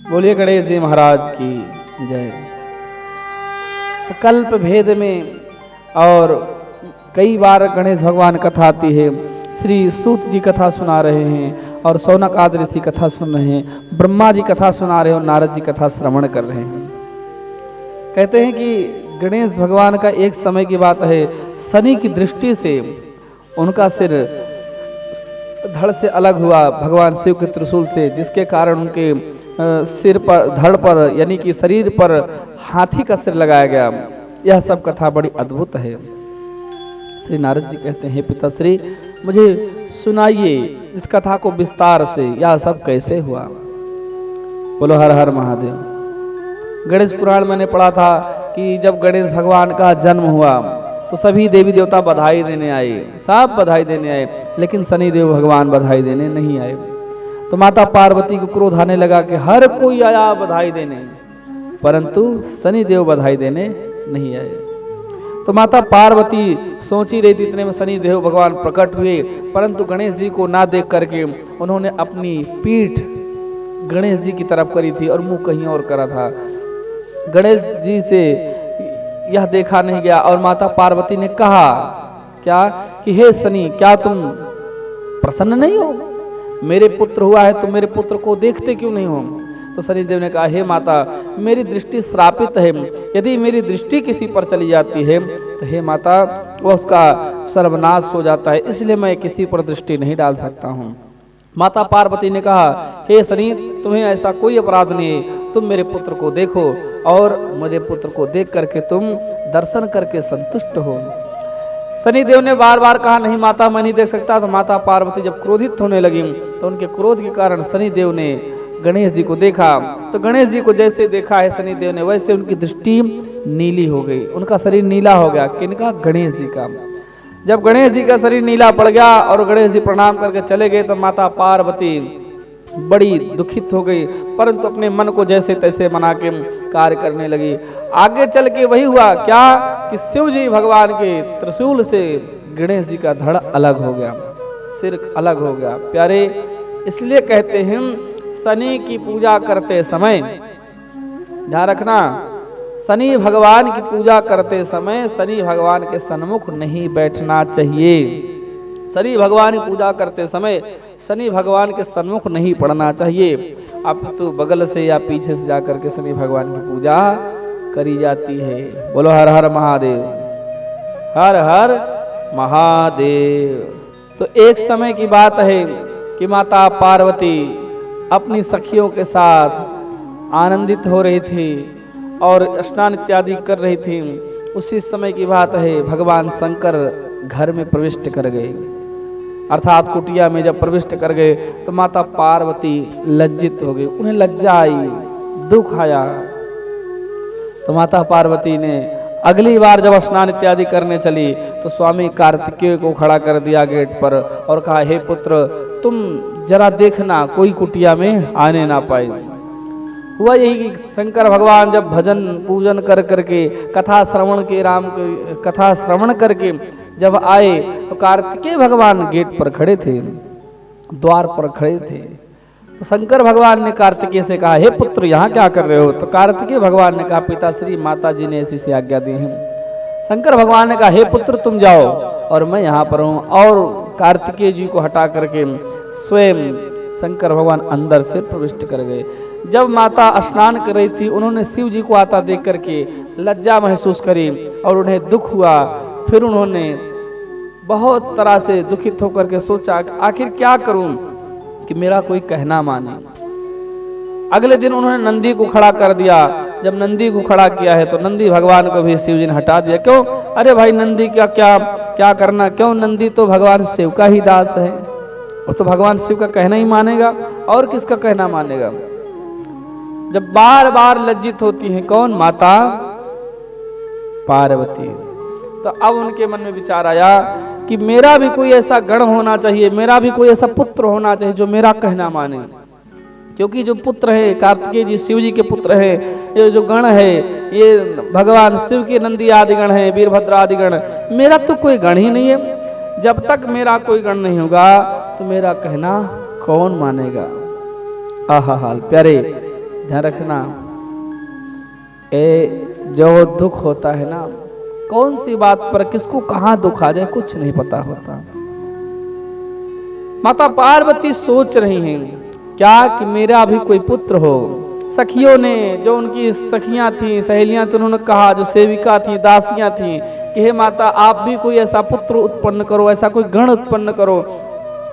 बोलिए गणेश जी महाराज की जय। कल्प भेद में और कई बार गणेश भगवान कथा आती है। श्री सूत जी कथा सुना रहे हैं और सौनक आदि ऋषि कथा सुन रहे हैं, ब्रह्मा जी कथा सुना रहे हैं और नारद जी कथा श्रवण कर रहे हैं। कहते हैं कि गणेश भगवान का एक समय की बात है, शनि की दृष्टि से उनका सिर धड़ से अलग हुआ भगवान शिव के त्रिशूल से, जिसके कारण उनके सिर पर, धड़ पर यानी कि शरीर पर हाथी का सिर लगाया गया। यह सब कथा बड़ी अद्भुत है। श्री नारद जी कहते हैं, पिताश्री मुझे सुनाइए इस कथा को विस्तार से, यह सब कैसे हुआ। बोलो हर हर महादेव। गणेश पुराण मैंने पढ़ा था कि जब गणेश भगवान का जन्म हुआ तो सभी देवी देवता बधाई देने आए, सब बधाई देने आए, लेकिन शनिदेव भगवान बधाई देने नहीं आए। तो माता पार्वती को क्रोध आने लगा कि हर कोई आया बधाई देने, परंतु शनिदेव बधाई देने नहीं आए। तो माता पार्वती सोच ही रही थी, इतने में शनिदेव भगवान प्रकट हुए, परंतु गणेश जी को ना देख करके उन्होंने अपनी पीठ गणेश जी की तरफ करी थी और मुंह कहीं और करा था। गणेश जी से यह देखा नहीं गया और माता पार्वती ने कहा क्या कि हे शनि, क्या तुम प्रसन्न नहीं हो? मेरे पुत्र हुआ है तो मेरे पुत्र को देखते क्यों नहीं हो? तो शनिदेव ने कहा, हे माता मेरी दृष्टि श्रापित है, यदि मेरी दृष्टि किसी पर चली जाती है तो हे माता वह उसका सर्वनाश हो जाता है, इसलिए मैं किसी पर दृष्टि नहीं डाल सकता हूँ। माता पार्वती ने कहा, हे शनि तुम्हें ऐसा कोई अपराध नहीं है, तुम मेरे पुत्र को देखो और मेरे पुत्र को देख करके तुम दर्शन करके संतुष्ट हो। शनिदेव ने बार बार कहा, नहीं माता मैं नहीं देख सकता। तो माता पार्वती जब क्रोधित होने लगी तो उनके क्रोध के कारण शनिदेव ने गणेश जी को देखा। तो गणेश जी को जैसे देखा है शनिदेव ने, वैसे उनकी दृष्टि नीली हो गई, उनका शरीर नीला हो गया। किनका? गणेश जी का। जब गणेश जी का शरीर नीला पड़ गया और गणेश जी प्रणाम करके चले गए तो माता पार्वती बड़ी दुखित हो गई, परंतु अपने मन को जैसे तैसे मना के कार्य करने लगी। आगे चल के वही हुआ क्या कि शिव जी भगवान के त्रिशूल से गणेश जी का धड़ अलग हो गया, सिर अलग हो गया। प्यारे, इसलिए कहते हैं शनि की पूजा करते समय ध्यान रखना, शनि भगवान की पूजा करते समय शनि भगवान के सन्मुख नहीं बैठना चाहिए। शनि भगवान की पूजा करते समय शनि भगवान के सन्मुख नहीं पड़ना चाहिए, अब तो बगल से या पीछे से जाकर के शनि भगवान की पूजा करी जाती है। बोलो हर हर महादेव, हर हर महादेव। तो एक समय की बात है कि माता पार्वती अपनी सखियों के साथ आनंदित हो रही थी और स्नान इत्यादि कर रही थी। उसी समय की बात है भगवान शंकर घर में प्रविष्ट कर गए, अर्थात कुटिया में जब प्रविष्ट कर गए तो माता पार्वती लज्जित हो गई, उन्हें लज्जा आई, दुख आया। तो माता पार्वती ने अगली बार जब स्नान इत्यादि करने चली तो स्वामी कार्तिकेय को खड़ा कर दिया गेट पर और कहा, हे पुत्र तुम जरा देखना कोई कुटिया में आने ना पाए। हुआ यही कि शंकर भगवान जब भजन पूजन कर करके कथा श्रवण के राम की कथा श्रवण करके जब आए तो कार्तिकेय भगवान गेट पर खड़े थे, द्वार पर खड़े थे। तो शंकर भगवान ने कार्तिकेय से कहा, हे पुत्र यहाँ क्या कर रहे हो? तो कार्तिकेय भगवान ने कहा, पिताश्री माता जी ने ऐसी सी आज्ञा दी है। शंकर भगवान ने कहा, हे पुत्र तुम जाओ और मैं यहाँ पर हूँ। और कार्तिकेय जी को हटा करके स्वयं शंकर भगवान अंदर फिर प्रविष्ट कर गए। जब माता स्नान कर रही थी उन्होंने शिव जी को आता देख करके लज्जा महसूस करी और उन्हें दुख हुआ। फिर उन्होंने बहुत तरह से दुखित होकर के सोचा आखिर क्या करूं कि मेरा कोई कहना माने। अगले दिन उन्होंने नंदी को खड़ा कर दिया। जब नंदी को खड़ा किया है तो नंदी भगवान को भी शिव जी ने हटा दिया। क्यों? अरे भाई नंदी क्या क्या क्या करना, क्यों? नंदी तो भगवान शिव का ही दास है, वो तो भगवान शिव का कहना ही मानेगा और किसका कहना मानेगा। जब बार बार लज्जित होती है कौन? माता पार्वती। तो अब उनके मन में विचार आया कि मेरा भी कोई ऐसा गण होना चाहिए, मेरा भी कोई ऐसा पुत्र होना चाहिए जो मेरा कहना माने। क्योंकि जो पुत्र है कार्तिकेय जी शिव जी के पुत्र है, ये जो गण है ये भगवान शिव के नंदी आदि गण है, वीरभद्र आदि गण, मेरा तो कोई गण ही नहीं है। जब तक मेरा कोई गण नहीं होगा तो मेरा कहना कौन मानेगा। आहा हाल प्यारे, ध्यान रखना, जो दुख होता है ना, कौन सी बात पर किसको कहां दुख आ जाए कुछ नहीं पता होता। माता पार्वती सोच रही हैं क्या कि मेरा भी कोई पुत्र हो। सखियों ने, जो उनकी सखियां थी, सहेलियां थी, उन्होंने कहा, जो सेविका थी, दासियां थी, कि हे माता आप भी कोई ऐसा पुत्र उत्पन्न करो, ऐसा कोई गण उत्पन्न करो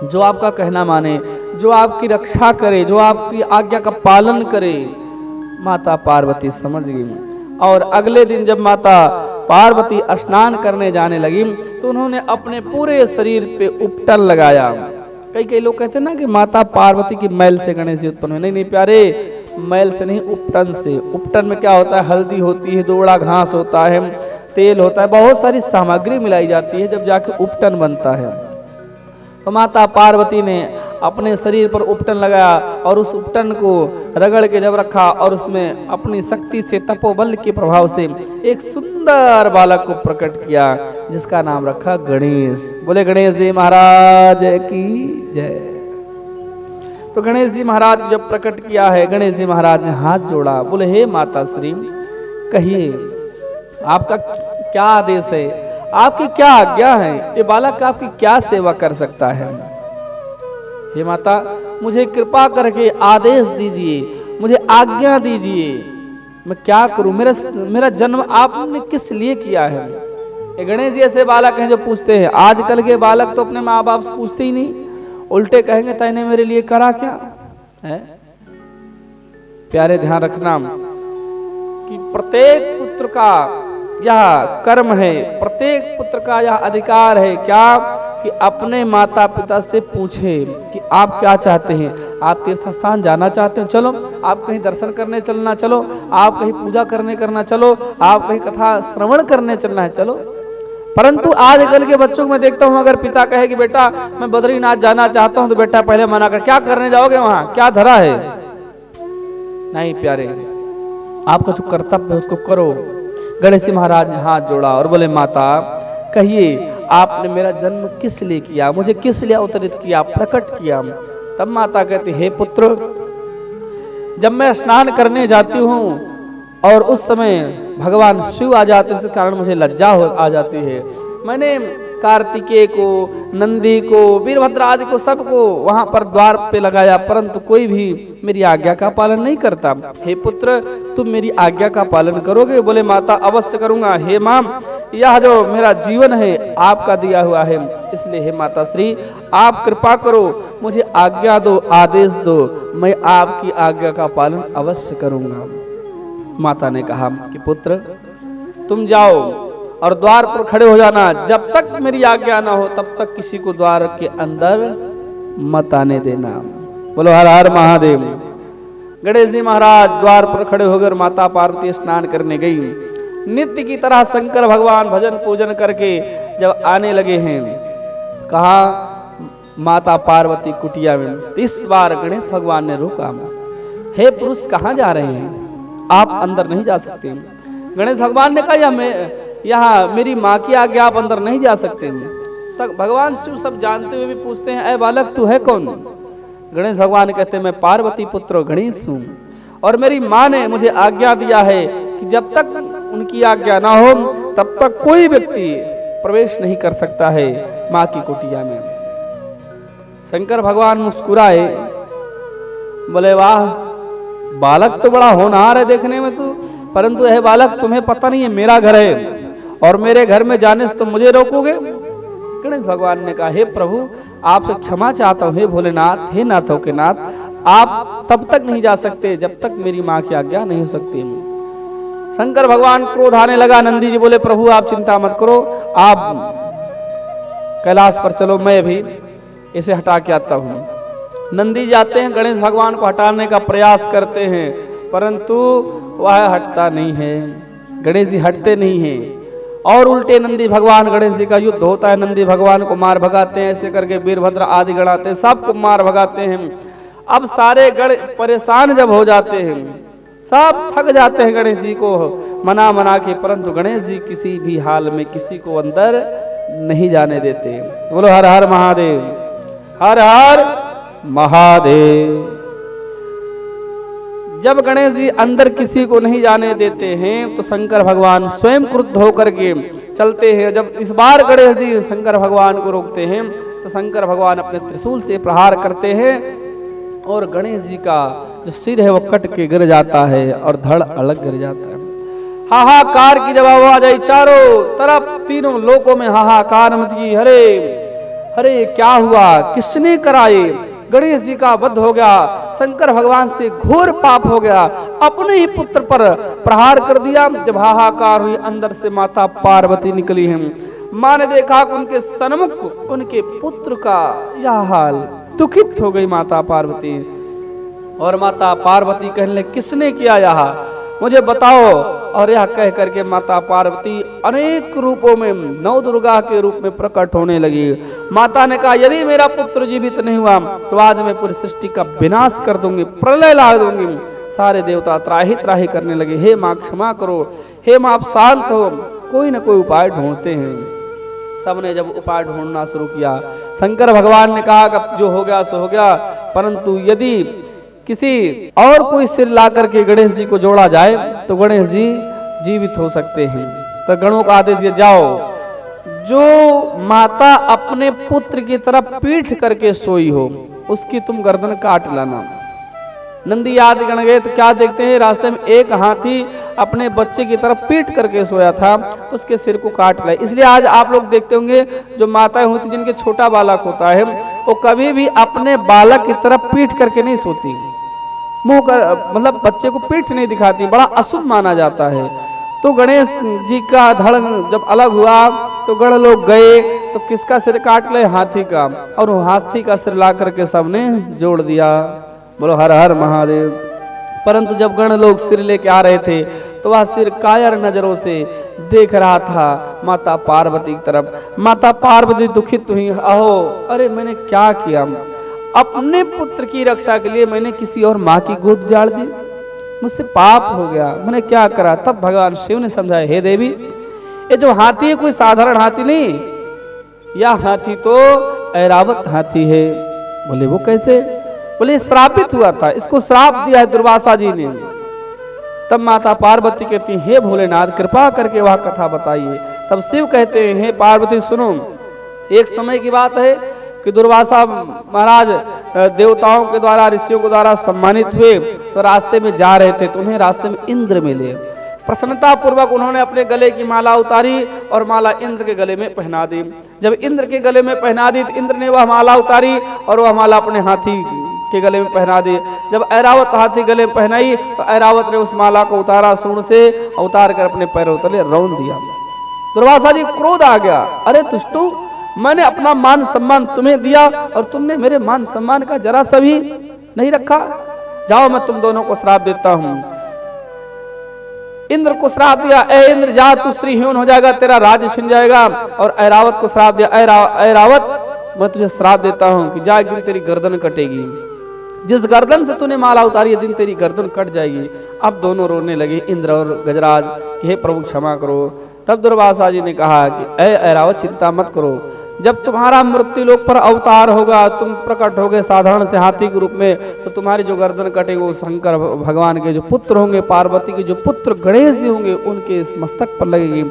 जो आपका कहना माने, जो आपकी रक्षा करे, जो आपकी आज्ञा का पालन करे। माता पार्वती समझ गई और अगले दिन जब माता पार्वती स्नान करने जाने लगी तो उन्होंने अपने पूरे शरीर पे उपटन लगाया। कई लोग कहते हैं ना कि माता पार्वती की मैल से गणेश जी उत्पन्न हुए। नहीं नहीं प्यारे, मैल से नहीं, उपटन से। उपटन में क्या होता है? हल्दी होती है, दोड़ा घास होता है, तेल होता है, बहुत सारी सामग्री मिलाई जाती है, जब जाके उपटन बनता है। तो माता पार्वती ने अपने शरीर पर उपटन लगाया और उस उपटन को रगड़ के जब रखा और उसमें अपनी शक्ति से, तपोबल के प्रभाव से एक सुंदर बालक को प्रकट किया, जिसका नाम रखा गणेश। बोले गणेश जी महाराज की जय। तो गणेश जी महाराज जब प्रकट किया है, गणेश जी महाराज ने हाथ जोड़ा, बोले हे माता श्री, कहिए आपका क्या आदेश है, आपकी क्या आज्ञा है, ये बालक आपकी क्या सेवा कर सकता है। हे माता, मुझे कृपा करके आदेश दीजिए, मुझे आज्ञा दीजिए, मैं क्या करूं, मेरा जन्म आपने किस लिए किया है। ये गणेश जी ऐसे बालक हैं जो पूछते हैं। आजकल के बालक तो अपने माँ बाप से पूछते ही नहीं, उल्टे कहेंगे तैने मेरे लिए करा क्या है। प्यारे ध्यान रखना कि प्रत्येक पुत्र का यह कर्म है, प्रत्येक पुत्र का यह अधिकार है, क्या कि अपने माता पिता से पूछे कि आप क्या चाहते हैं। आप तीर्थ स्थान जाना चाहते हो, चलो। आप कहीं दर्शन करने चलना, चलो। आप कहीं पूजा करना, चलो। आप कहीं कथा श्रवण करने चलना है, चलो। परंतु आजकल के बच्चों को मैं देखता हूं, अगर पिता कहे कि बेटा मैं बद्रीनाथ जाना चाहता हूं, तो बेटा पहले मना कर, क्या करने जाओगे वहां, क्या धरा है। नहीं प्यारे, आपका जो कर्तव्य है उसको करो। गणेश जी महाराज ने हाथ जोड़ा और बोले माता कहिए आपने मेरा जन्म किस लिए किया, मुझे किस लिए अवतरित किया, प्रकट किया। तब माता कहती, हे पुत्र, जब मैं स्नान करने जाती हूँ और उस समय भगवान शिव आ जाते हैं, इस कारण मुझे लज्जा आ जाती है। मैंने कार्तिकेय को, नंदी को, वीरभद्र आदि को, सबको वहां पर द्वार पे लगाया, परंतु कोई भी मेरी आज्ञा का पालन नहीं करता। हे पुत्र, तुम मेरी आज्ञा का पालन करोगे। बोले माता अवश्य करूंगा। हे मां, यह जो मेरा जीवन है आपका दिया हुआ है, इसलिए हे माता श्री आप कृपा करो, मुझे आज्ञा दो, आदेश दो, मैं आपकी आज्ञा का पालन अवश्य करूंगा। माता ने कहा कि पुत्र तुम जाओ और द्वार पर खड़े हो जाना, जब तक मेरी आज्ञा ना हो तब तक किसी को द्वार के अंदर मत आने देना। बोलो हर हर महादेव। गणेश जी महाराज द्वार पर खड़े होकर माता पार्वती स्नान करने गई। नित्य की तरह शंकर भगवान भजन पूजन करके जब आने लगे हैं, कहा माता पार्वती कुटिया में, इस बार गणेश भगवान ने रोका, हे पुरुष कहाँ जा रहे हैं, आप अंदर नहीं जा सकते। गणेश भगवान ने कहा यहाँ मेरी माँ की आज्ञा, आप अंदर नहीं जा सकते। भगवान शिव सब जानते हुए भी पूछते हैं, ऐ बालक तू है कौन। गणेश भगवान कहते हैं, मैं पार्वती पुत्र गणेश हूँ और मेरी माँ ने मुझे आज्ञा दिया है कि जब तक उनकी आज्ञा ना हो तब तक कोई व्यक्ति प्रवेश नहीं कर सकता है माँ की कुटिया में। शंकर भगवान मुस्कुराए, बोले वाह बालक तो बड़ा होनहार है देखने में तू, परंतु यह बालक तुम्हें पता नहीं है मेरा घर है और मेरे घर में जाने से तुम मुझे रोकोगे। गणेश भगवान ने कहा, हे प्रभु आपसे क्षमा चाहता हूँ, हे भोलेनाथ, हे नाथों के नाथ, आप तब तक नहीं जा सकते जब तक मेरी माँ की आज्ञा नहीं हो सकती। शंकर भगवान क्रोध आने लगा। नंदी जी बोले, प्रभु आप चिंता मत करो, आप कैलाश पर चलो, मैं भी इसे हटा के आता हूँ। नंदी जाते हैं, गणेश भगवान को हटाने का प्रयास करते हैं, परंतु वह हटता नहीं है, गणेश जी हटते नहीं हैं और उल्टे नंदी भगवान गणेश जी का युद्ध होता है। नंदी भगवान को मार भगाते हैं, ऐसे करके वीरभद्र आदि गण आते हैं, सबको मार भगाते हैं। अब सारे गण परेशान जब हो जाते हैं, सब थक जाते हैं गणेश जी को मना के, परंतु गणेश जी किसी भी हाल में किसी को अंदर नहीं जाने देते। बोलो हर हर महादेव, हर हर महादेव। जब गणेश जी अंदर किसी को नहीं जाने देते हैं तो शंकर भगवान स्वयं क्रुद्ध होकर के चलते हैं। जब इस बार गणेश जी शंकर भगवान को रोकते हैं तो शंकर भगवान अपने त्रिशूल से प्रहार करते हैं और गणेश जी का जो सिर है वो कट के गिर जाता है और धड़ अलग गिर जाता है। हाहाकार की जब आवाज आई, चारों तरफ तीनों लोकों में हाहाकार मच गई। हरे हरे क्या हुआ, किसने कराए? गणेश जी का वध हो गया, शंकर भगवान से घोर पाप हो गया, अपने ही पुत्र पर प्रहार कर दिया। जब हाहाकार हुई, अंदर से माता पार्वती निकली हैं। माँ ने देखा कि उनके सन्मुख उनके पुत्र का यह हाल, दुखित हो गई माता पार्वती। और माता पार्वती कहने लगी, किसने किया यह, मुझे बताओ। और यह कह करके माता पार्वती अनेक रूपों में नौ दुर्गा के रूप में प्रकट होने लगी। माता ने कहा, यदि मेरा पुत्र जीवित नहीं हुआ तो आज मैं पूरी सृष्टि का विनाश कर दूंगी, प्रलय ला दूंगी। सारे देवता त्राही त्राही करने लगे, हे माँ क्षमा करो, हे माँ आप शांत हो, कोई न कोई उपाय ढूंढते हैं। सबने जब उपाय ढूंढना शुरू किया, शंकर भगवान ने कहा कि जो हो गया सो हो गया, परंतु यदि किसी और कोई सिर ला करके गणेश जी को जोड़ा जाए तो गणेश जी जीवित हो सकते हैं। तो गणों का आदेश दिया, जाओ, जो माता अपने पुत्र की तरफ पीठ करके सोई हो उसकी तुम गर्दन काट लाना। नंदी आदि गण गए तो क्या देखते हैं, रास्ते में एक हाथी अपने बच्चे की तरफ पीठ करके सोया था, उसके सिर को काट लाए। इसलिए आज आप लोग देखते होंगे जो माताएं होती जिनके छोटा बालक होता है वो कभी भी अपने बालक की तरफ पीठ करके नहीं सोती, मुंह कर मतलब बच्चे को पीठ नहीं दिखाती, बड़ा अशुभ माना जाता है। तो गणेश जी का धड़ जब अलग हुआ तो गण लोग गए तो किसका सिर काट ले, हाथी का, और वो हाथी का सिर ला करके सबने जोड़ दिया। बोलो हर हर महादेव। परंतु जब गण लोग सिर लेके आ रहे थे तो वह सिर कायर नजरों से देख रहा था माता पार्वती की तरफ। माता पार्वती दुखित हुई, अहो अरे मैंने क्या किया, अपने पुत्र की रक्षा के लिए मैंने किसी और माँ की गोद उजाड़ दी, मुझसे पाप हो गया, मैंने क्या करा। तब भगवान शिव ने समझाया, हे देवी ये जो हाथी है कोई साधारण हाथी नहीं, यह हाथी तो ऐरावत हाथी है। बोले वो कैसे? बोले श्रापित हुआ था, इसको श्राप दिया है दुर्वासा जी ने। तब माता पार्वती कहती, हे भोलेनाथ कृपा करके वह कथा बताइए। तब शिव कहते हैं, हे पार्वती सुनो, एक समय की बात है कि दुर्वासा महाराज देवताओं के द्वारा ऋषियों के द्वारा सम्मानित हुए तो रास्ते में जा रहे थे तो उन्हें रास्ते में इंद्र मिले। प्रसन्नता पूर्वक उन्होंने अपने गले की माला उतारी और माला इंद्र के गले में पहना दी। जब इंद्र के गले में पहना दी तो इंद्र ने वह माला उतारी और वह माला अपने हाथी के गले में पहना दी। जब ऐरावत हाथी गले में पहनाई तो ऐरावत ने उस माला को उतारा, सूंड से उतार कर अपने पैरों तले रौंद दिया। दुर्वासा जी क्रोध आ गया, अरे दुष्टू, मैंने अपना मान सम्मान तुम्हें दिया और तुमने मेरे मान सम्मान का जरा सा भी नहीं रखा, जाओ मैं तुम दोनों को श्राप देता हूं। इंद्र को श्राप दिया, ए इंद्र जा तू श्रीहीन हो जाएगा, तेरा राज्य छिन जाएगा। और ऐरावत को श्राप दिया, ऐरावत मैं तुझे श्राप देता हूं कि जा एक दिन तेरी गर्दन कटेगी, जिस गर्दन से तूने माला उतारी दिन तेरी गर्दन कट जाएगी। अब दोनों रोने लगे इंद्र और गजराज कि हे प्रभु क्षमा करो। तब दुर्वासा जी ने कहा कि ऐरावत चिंता मत करो, जब तुम्हारा मृत्यु लोक पर अवतार होगा, तुम प्रकट होगे साधारण से हाथी के रूप में, तो तुम्हारी जो गर्दन कटेगी वो शंकर भगवान के जो पुत्र होंगे, पार्वती के जो पुत्र गणेश जी होंगे उनके इस मस्तक पर लगेगी,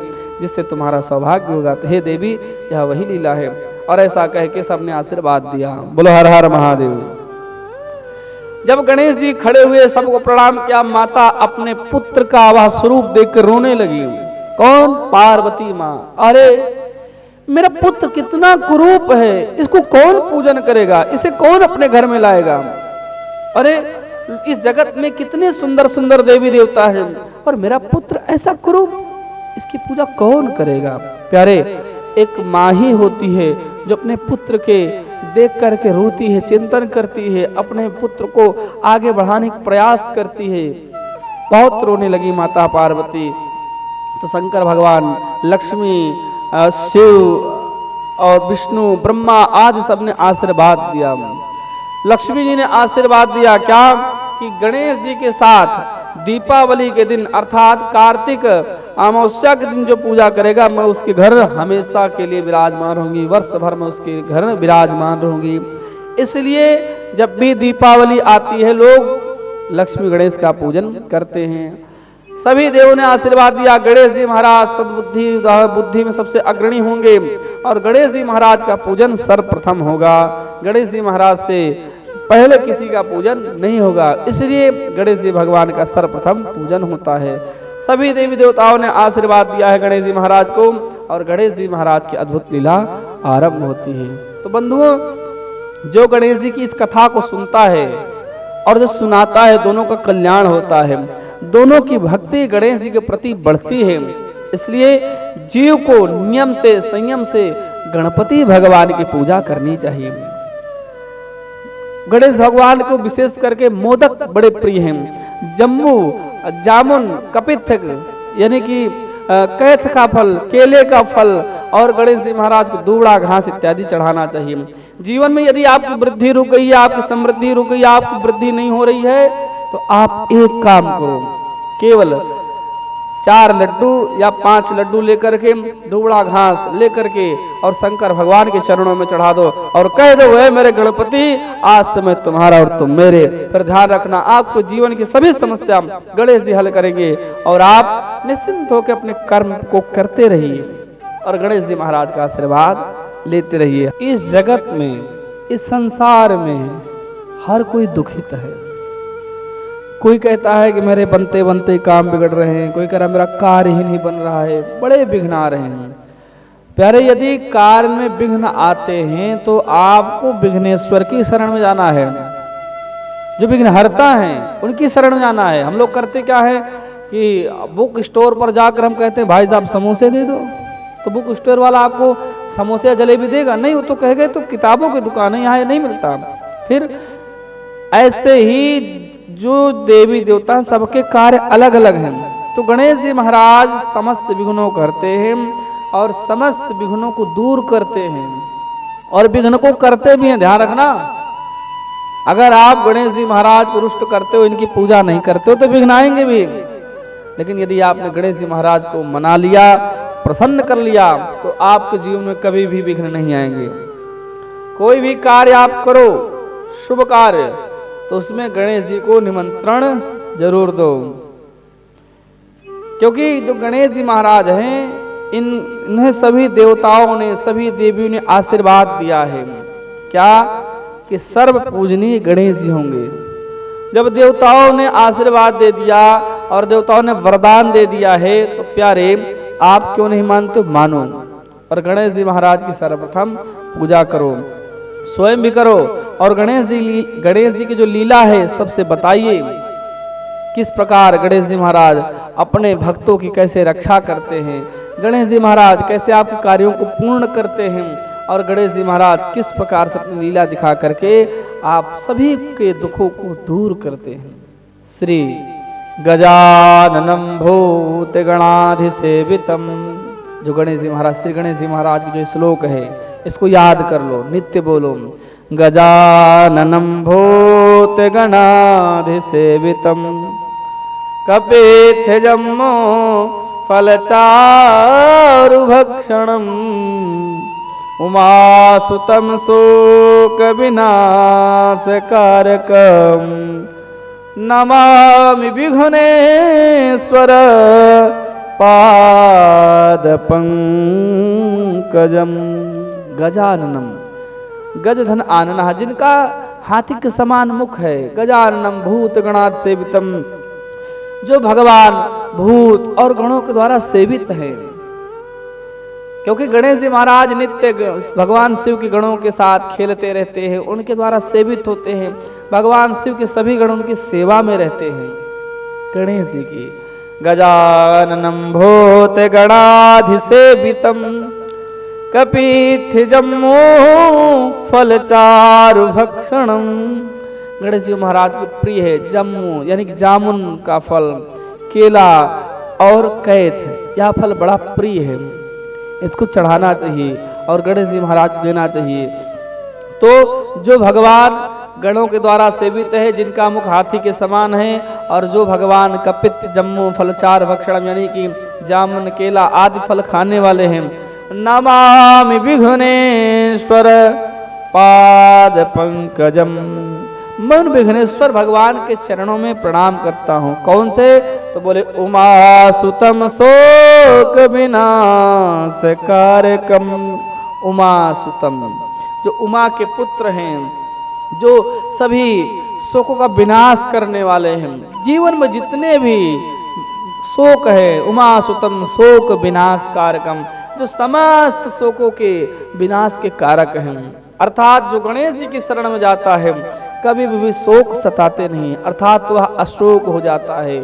जिससे तुम्हारा सौभाग्य होगा। तो हे देवी यह वही लीला है। और ऐसा कह के सबने आशीर्वाद दिया। बोलो हर हर महादेव। जब गणेश जी खड़े हुए सबको प्रणाम किया, माता अपने पुत्र का वह स्वरूप देखकर रोने लगी। कौन? पार्वती माँ। अरे मेरा पुत्र कितना कुरूप है, इसको कौन पूजन करेगा, इसे कौन अपने घर में लाएगा। अरे इस जगत में कितने सुंदर सुंदर देवी देवता हैं और मेरा पुत्र ऐसा कुरूप, इसकी पूजा कौन करेगा। प्यारे, एक माँ ही होती है जो अपने पुत्र के देख करके रोती है, चिंतन करती है, अपने पुत्र को आगे बढ़ाने का प्रयास करती है। बहुत रोने लगी माता पार्वती। तो शंकर भगवान, लक्ष्मी, शिव और विष्णु, ब्रह्मा आदि सबने आशीर्वाद दिया। लक्ष्मी जी ने आशीर्वाद दिया क्या कि गणेश जी के साथ दीपावली के दिन अर्थात कार्तिक अमावस्या के दिन जो पूजा करेगा मैं उसके घर हमेशा के लिए विराजमान रहूंगी, वर्ष भर में उसके घर में विराजमान रहूंगी। इसलिए जब भी दीपावली आती है लोग लक्ष्मी गणेश का पूजन करते हैं। सभी देवों ने आशीर्वाद दिया, गणेश जी महाराज सद्बुद्धि बुद्धि में सबसे अग्रणी होंगे और गणेश जी महाराज का पूजन सर्वप्रथम होगा। गणेश जी महाराज से पहले किसी का पूजन नहीं होगा, इसलिए गणेश जी भगवान का सर्वप्रथम पूजन होता है। सभी देवी देवताओं ने आशीर्वाद दिया है गणेश जी महाराज को और गणेश जी महाराज की अद्भुत लीला आरंभ होती है। तो बंधुओं, जो गणेश जी की इस कथा को सुनता है और जो सुनाता है, दोनों का कल्याण होता है, दोनों की भक्ति गणेश जी के प्रति बढ़ती है। इसलिए जीव को नियम से, संयम से गणपति भगवान की पूजा करनी चाहिए। गणेश भगवान को विशेष करके मोदक बड़े प्रिय हैं। जम्बू, जामुन, कपित्थक यानी कि कैथ का फल, केले का फल और गणेश जी महाराज को दूबड़ा घास इत्यादि चढ़ाना चाहिए। जीवन में यदि आपकी वृद्धि रुक गई है, आपकी समृद्धि रुक गई है, आपकी वृद्धि नहीं हो रही है, तो आप एक काम करो, केवल 4 लड्डू या 5 लड्डू लेकर के, दूबड़ा घास लेकर के और शंकर भगवान के चरणों में चढ़ा दो और कह दो, हे मेरे गणपति, आज से मैं तुम्हारा और तुम मेरे। फिर ध्यान रखना, आपको जीवन की सभी समस्या गणेश जी हल करेंगे और आप निश्चिंत होकर अपने कर्म को करते रहिए और गणेश जी महाराज का आशीर्वाद लेते रहिए। इस जगत में, इस संसार में हर कोई दुखित है। कोई कहता है कि मेरे बनते बनते काम बिगड़ रहे हैं, कोई कह रहा मेरा कार्य ही नहीं बन रहा है, बड़े विघ्न आ रहे हैं। प्यारे, यदि कार्य में विघ्न आते हैं तो आपको विघ्नेश्वर की शरण में जाना है, जो विघ्न हरता है उनकी शरण में जाना है। हम लोग करते क्या है कि बुक स्टोर पर जाकर हम कहते हैं भाई साहब समोसे दे दो, तो बुक स्टोर वाला आपको समोसे या जलेबी देगा नहीं, वो तो कहेगा तो किताबों की दुकान है, यहाँ नहीं मिलता। फिर ऐसे ही जो देवी देवता सबके कार्य अलग अलग हैं। तो गणेश जी महाराज समस्त विघ्नों करते हैं और समस्त विघ्नों को दूर करते हैं और विघ्न को करते भी हैं। ध्यान रखना, अगर आप गणेश जी महाराज को रुष्ट करते हो, इनकी पूजा नहीं करते हो, तो विघ्न आएंगे भी। लेकिन यदि आपने गणेश जी महाराज को मना लिया, प्रसन्न कर लिया, तो आपके जीवन में कभी भी विघ्न नहीं आएंगे। कोई भी कार्य आप करो, शुभ कार्य, तो उसमें गणेश जी को निमंत्रण जरूर दो, क्योंकि जो गणेश जी महाराज हैं, इन्हें सभी देवताओं ने, सभी देवियों ने आशीर्वाद दिया है। क्या कि सर्व पूजनीय गणेश जी होंगे। जब देवताओं ने आशीर्वाद दे दिया और देवताओं ने वरदान दे दिया है, तो प्यारे आप क्यों नहीं मानते? मानो और गणेश जी महाराज की सर्वप्रथम पूजा करो, स्वयं भी करो और गणेश जी की जो लीला है सबसे बताइए, किस प्रकार गणेश जी महाराज अपने भक्तों की कैसे रक्षा करते हैं, गणेश जी महाराज कैसे आपके कार्यों को पूर्ण करते हैं और गणेश जी महाराज किस प्रकार से अपनी लीला दिखा करके आप सभी के दुखों को दूर करते हैं। श्री गजाननम भूत गणाधिसेवितम, जो गणेश जी महाराज, श्री गणेश जी महाराज की जो श्लोक है, इसको याद कर लो, नित्य बोलो। गजाननम भूत गणाधिसेवितम कपित्थ जम्मो फलचारु भक्षणम उमासुतम शोक विनाशकारकम नमामि विघ्नेश्वर पाद पंकजम। गजाननम, गज धन आनना, जिनका हाथी के समान मुख है। गजाननम भूत गणात् सेवितम, जो भगवान भूत और गणों के द्वारा सेवित है। क्योंकि गणेश जी महाराज नित्य भगवान शिव के गणों के साथ खेलते रहते हैं, उनके द्वारा सेवित होते हैं। भगवान शिव के सभी गण उनकी सेवा में रहते हैं। गणेश जी की गजाननम भूत गणाधिसेवितम कपित्थ जम्मो फलचारु भक्षणम। गणेश जी महाराज को प्रिय है जम्मू यानी कि जामुन का फल, केला और कैथ, यह फल बड़ा प्रिय है, इसको चढ़ाना चाहिए और गणेश जी महाराज को देना चाहिए। तो जो भगवान गणों के द्वारा सेवित है, जिनका मुख हाथी के समान है और जो भगवान कपित्थ जम्मू फलचार भक्षणम यानी कि जामुन केला आदि फल खाने वाले हैं, नमामि विघ्नेश्वर पाद पंकजम, मैं उन विघ्नेश्वर भगवान के चरणों में प्रणाम करता हूँ। कौन से? तो बोले उमा सुतम शोक विनाश कारकम। उमा सुतम, जो उमा के पुत्र हैं, जो सभी शोकों का विनाश करने वाले हैं। जीवन में जितने भी शोक है, उमा सुतम शोक विनाश कारकम, जो समस्त शोकों के विनाश के कारक हैं। अर्थात जो गणेश जी की शरण में जाता है कभी भी शोक सताते नहीं, अर्थात वह अशोक हो जाता है।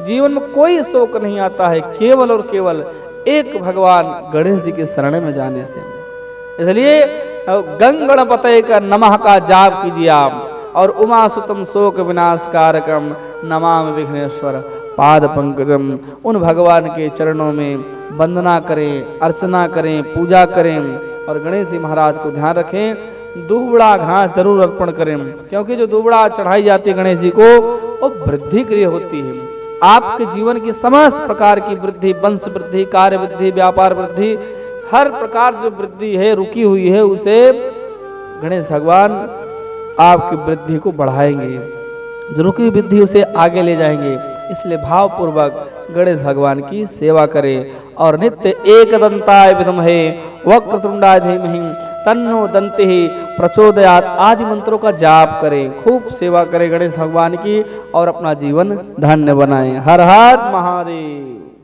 जीवन में कोई शोक नहीं आता है, केवल और केवल एक भगवान गणेश जी के शरण में जाने से। इसलिए गंगणपते का नमः का जाप कीजिए आप, और उमा सुतम शोक विनाश कारकम नमामि विघ्नेश्वर पाद पंकजम। उन भगवान के चरणों में वंदना करें, अर्चना करें, पूजा करें। और गणेश जी महाराज को ध्यान रखें, दुबड़ा घास जरूर अर्पण करें, क्योंकि जो दुबड़ा चढ़ाई जाती है गणेश जी को, वो वृद्धि के लिए होती है। आपके जीवन की समस्त प्रकार की वृद्धि, वंश वृद्धि, कार्य वृद्धि, व्यापार वृद्धि, हर प्रकार जो वृद्धि है रुकी हुई है, उसे गणेश भगवान आपकी वृद्धि को बढ़ाएंगे, जो रुकी वृद्धि उसे आगे ले जाएंगे। इसलिए भावपूर्वक गणेश भगवान की सेवा करें। और नित्य एकदंताय विद्महे वक्रतुंडाय धीमहि तन्नो दन्तिः प्रचोदयात् आदि मंत्रों का जाप करें, खूब सेवा करें गणेश भगवान की, और अपना जीवन धन्य बनाएं। हर हर महादेव।